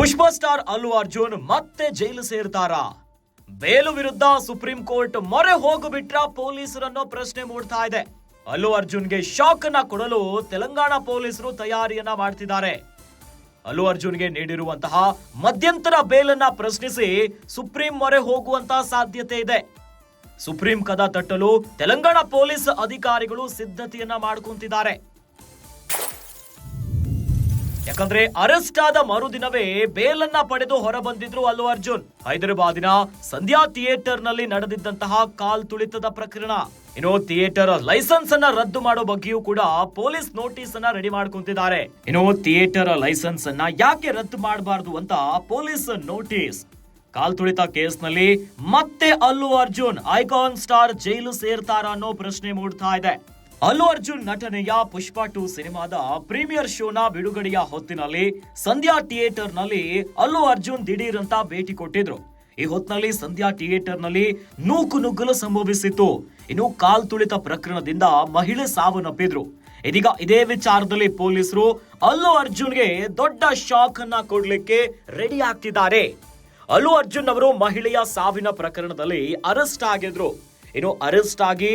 ಪುಷ್ಪ star Allu Arjun ಮತ್ತೆ ಜೈಲು ಸೇರ್ತಾರಾ? Bail ವಿರುದ್ಧ supreme court ಮೊರೆ ಹೋಗಿಬಿಟ್ರ ಪೊಲೀಸರನ್ನು ಪ್ರಶ್ನೆ ಮೂಡ್ತಾ ಇದೆ. ಅಲ್ಲು ಅರ್ಜುನ್ಗೆ ಶಾಕ್ ಅನ್ನ ಕೊಡಲು ತೆಲಂಗಾಣ ಪೊಲೀಸರು ತಯಾರಿಯನ್ನ ಮಾಡ್ತಿದ್ದಾರೆ. ಅಲ್ಲು ಅರ್ಜುನ್ಗೆ ನೀಡಿರುವಂತಹ ಮಧ್ಯಂತರ ಬೇಲನ್ನ ಪ್ರಶ್ನಿಸಿ ಸುಪ್ರೀಂ ಮೊರೆ ಹೋಗುವಂತಹ ಸಾಧ್ಯತೆ ಇದೆ. ಸುಪ್ರೀಂ ಕದ ತಟ್ಟಲು ತೆಲಂಗಾಣ ಪೊಲೀಸ್ ಅಧಿಕಾರಿಗಳು ಸಿದ್ಧತೆಯನ್ನ ಮಾಡ್ಕೊಂತಿದ್ದಾರೆ. ಯಾಕಂದ್ರೆ ಅರೆಸ್ಟ್ ಆದ ಮರುದಿನವೇ ಬೇಲನ್ನ ಪಡೆದು ಹೊರ ಬಂದಿದ್ರು ಅಲ್ಲು ಅರ್ಜುನ್. ಹೈದರಾಬಾದಿನ ಸಂಧ್ಯಾ ಥಿಯೇಟರ್ ನಲ್ಲಿ ನಡೆದಿದ್ದಂತಹ ಕಾಲ್ ತುಳಿತದ ಪ್ರಕರಣ. ಇನ್ನು ಥಿಯೇಟರ್ ಲೈಸೆನ್ಸ್ ಅನ್ನ ರದ್ದು ಮಾಡೋ ಬಗ್ಗೆಯೂ ಕೂಡ ಪೊಲೀಸ್ ನೋಟಿಸ್ ಅನ್ನ ರೆಡಿ ಮಾಡ್ಕೊಂತಿದ್ದಾರೆ. ಇನ್ನು ಥಿಯೇಟರ್ ಲೈಸೆನ್ಸ್ ಅನ್ನ ಯಾಕೆ ರದ್ದು ಮಾಡಬಾರದು ಅಂತ ಪೊಲೀಸ್ ನೋಟಿಸ್. ಕಾಲ್ ತುಳಿತ ಕೇಸ್ ನಲ್ಲಿ ಮತ್ತೆ ಅಲ್ಲು ಅರ್ಜುನ್ ಐಕಾನ್ ಸ್ಟಾರ್ ಜೈಲು ಸೇರ್ತಾರ ಅನ್ನೋ ಪ್ರಶ್ನೆ ಮೂಡ್ತಾ ಇದೆ. ಅಲ್ಲು ಅರ್ಜುನ್ ನಟನೆಯ ಪುಷ್ಪ 2 ಸಿನಿಮಾದ ಪ್ರೀಮಿಯರ್ ಶೋನ ಬಿಡುಗಡೆಯ ಹೊತ್ತಿನಲ್ಲಿ ಸಂಧ್ಯಾ ಥಿಯೇಟರ್ ನಲ್ಲಿ ಅಲ್ಲು ಅರ್ಜುನ್ ದಿಢೀರ್ ಅಂತ ಭೇಟಿ ಕೊಟ್ಟಿದ್ರು. ಈ ಹೊತ್ತಿನಲ್ಲಿ ಸಂಧ್ಯಾ ಥಿಯೇಟರ್ ನಲ್ಲಿ ನೂಕುನುಗ್ಗಲು ಸಂಭವಿಸಿತ್ತು. ಇನ್ನು ಕಾಲ್ ತುಳಿತ ಪ್ರಕರಣದಿಂದ ಮಹಿಳೆ ಸಾವನ್ನಪ್ಪಿದ್ರು. ಇದೀಗ ಇದೇ ವಿಚಾರದಲ್ಲಿ ಪೊಲೀಸರು ಅಲ್ಲು ಅರ್ಜುನ್ಗೆ ದೊಡ್ಡ ಶಾಕ್ ಅನ್ನ ಕೊಡ್ಲಿಕ್ಕೆ ರೆಡಿ ಆಗ್ತಿದ್ದಾರೆ. ಅಲ್ಲು ಅರ್ಜುನ್ ಅವರು ಮಹಿಳೆಯ ಸಾವಿನ ಪ್ರಕರಣದಲ್ಲಿ ಅರೆಸ್ಟ್ ಆಗಿದ್ರು. ಇನ್ನು ಅರೆಸ್ಟ್ ಆಗಿ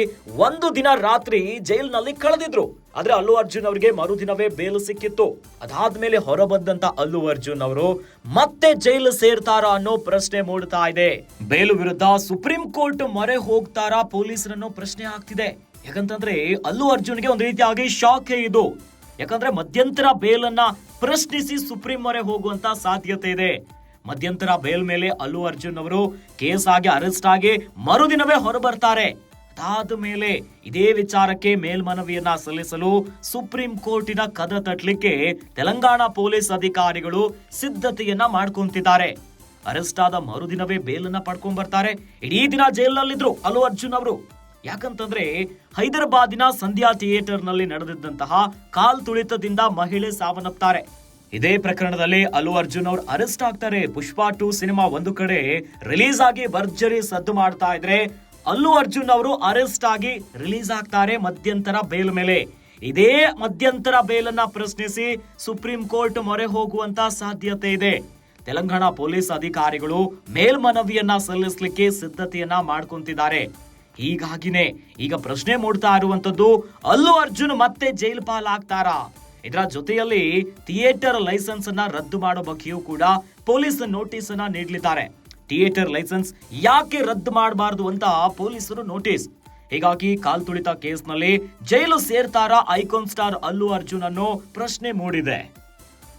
ಒಂದು ದಿನ ರಾತ್ರಿ ಜೈಲಿನಲ್ಲಿ ಕಳೆದಿದ್ರು. ಆದ್ರೆ ಅಲ್ಲು ಅರ್ಜುನ್ ಅವರಿಗೆ ಮರುದಿನವೇ ಬೇಲ್ ಸಿಕ್ಕಿತ್ತು. ಅದಾದ್ಮೇಲೆ ಹೊರಬಂದಂತ ಅಲ್ಲು ಅರ್ಜುನ್ ಅವರು ಮತ್ತೆ ಜೈಲು ಸೇರ್ತಾರಾ ಅನ್ನೋ ಪ್ರಶ್ನೆ ಮೂಡ್ತಾ ಇದೆ. ಬೇಲು ವಿರುದ್ಧ ಸುಪ್ರೀಂ ಕೋರ್ಟ್ ಮೊರೆ ಹೋಗ್ತಾರಾ ಪೊಲೀಸರನ್ನೋ ಪ್ರಶ್ನೆ ಆಗ್ತಿದೆ. ಯಾಕಂತಂದ್ರೆ ಅಲ್ಲು ಅರ್ಜುನ್ಗೆ ಒಂದು ರೀತಿಯಾಗಿ ಶಾಕ್ ಇದು. ಯಾಕಂದ್ರೆ ಮಧ್ಯಂತರ ಬೇಲನ್ನ ಪ್ರಶ್ನಿಸಿ ಸುಪ್ರೀಂ ಮೊರೆ ಹೋಗುವಂತ ಸಾಧ್ಯತೆ ಇದೆ. ಮಧ್ಯಂತರ ಬೇಲ್ ಮೇಲೆ ಅಲ್ಲು ಅರ್ಜುನ್ ಅವರು ಕೇಸ್ ಆಗಿ ಅರೆಸ್ಟ್ ಆಗಿ ಮರುದಿನವೇ ಹೊರಬರ್ತಾರೆ. ಅದಾದ ಮೇಲೆ ಇದೇ ವಿಚಾರಕ್ಕೆ ಮೇಲ್ಮನವಿಯನ್ನ ಸಲ್ಲಿಸಲು ಸುಪ್ರೀಂ ಕೋರ್ಟಿನ ಕದ ತಟ್ಟಲಿಕ್ಕೆ ತೆಲಂಗಾಣ ಪೊಲೀಸ್ ಅಧಿಕಾರಿಗಳು ಸಿದ್ಧತೆಯನ್ನ ಮಾಡ್ಕೊಂತಿದ್ದಾರೆ. ಅರೆಸ್ಟ್ ಆದ ಮರುದಿನವೇ ಬೇಲನ್ನ ಪಡ್ಕೊಂಡ್ ಬರ್ತಾರೆ. ಇಡೀ ದಿನ ಜೈಲಿನಲ್ಲಿದ್ರು ಅಲ್ಲು ಅರ್ಜುನ್ ಅವರು. ಯಾಕಂತಂದ್ರೆ ಹೈದರಾಬಾದಿನ ಸಂಧ್ಯಾ ಥಿಯೇಟರ್ ನಲ್ಲಿ ನಡೆದಿದ್ದಂತಹ ಕಾಲ್ ತುಳಿತದಿಂದ ಮಹಿಳೆ ಸಾವನ್ನಪ್ತಾರೆ. ಇದೇ ಪ್ರಕರಣದಲ್ಲಿ ಅಲ್ಲು ಅರ್ಜುನ್ ಅವರು ಅರೆಸ್ಟ್ ಆಗ್ತಾರೆ. ಪುಷ್ಪ 2 ಸಿನಿಮಾ ಒಂದು ಕಡೆ ರಿಲೀಸ್ ಆಗಿ ಭರ್ಜರಿ ಸದ್ದು ಮಾಡ್ತಾ ಇದ್ರೆ ಅಲ್ಲು ಅರ್ಜುನ್ ಅವರು ಅರೆಸ್ಟ್ ಆಗಿ ರಿಲೀಸ್ ಆಗ್ತಾರೆ ಮಧ್ಯಂತರ ಬೇಲ್ ಮೇಲೆ. ಇದೇ ಮಧ್ಯಂತರ ಬೇಲನ್ನ ಪ್ರಶ್ನಿಸಿ ಸುಪ್ರೀಂ ಕೋರ್ಟ್ ಮೊರೆ ಹೋಗುವಂತ ಸಾಧ್ಯತೆ ಇದೆ. ತೆಲಂಗಾಣ ಪೊಲೀಸ್ ಅಧಿಕಾರಿಗಳು ಮೇಲ್ಮನವಿಯನ್ನ ಸಲ್ಲಿಸಲಿಕ್ಕೆ ಸಿದ್ಧತೆಯನ್ನ ಮಾಡ್ಕೊಂತಿದ್ದಾರೆ. ಹೀಗಾಗಿನೇ ಈಗ ಪ್ರಶ್ನೆ ಮೂಡ್ತಾ ಇರುವಂತದ್ದು ಅಲ್ಲು ಅರ್ಜುನ್ ಮತ್ತೆ ಜೈಲು ಪಾಲಾಗ್ತಾರಾ? ಇದರ ಜೊತೆಯಲ್ಲಿ ಥಿಯೇಟರ್ ಲೈಸೆನ್ಸ್ ಅನ್ನ ರದ್ದು ಮಾಡೋ ಬಗ್ಗೆಯೂ ಕೂಡ ಪೊಲೀಸ್ ನೋಟಿಸ್ ಅನ್ನ ನೀಡಲಿದ್ದಾರೆ. ಥಿಯೇಟರ್ ಲೈಸೆನ್ಸ್ ಯಾಕೆ ರದ್ದು ಮಾಡಬಾರದು ಅಂತ ಪೊಲೀಸರು ನೋಟಿಸ್. ಹೀಗಾಗಿ ಕಾಲ್ ತುಳಿತ ಕೇಸ್ ನಲ್ಲಿ ಜೈಲು ಸೇರ್ತಾರಾ ಐಕಾನ್ ಸ್ಟಾರ್ ಅಲ್ಲು ಅರ್ಜುನ್ ಅನ್ನೋ ಪ್ರಶ್ನೆ ಮೂಡಿದೆ.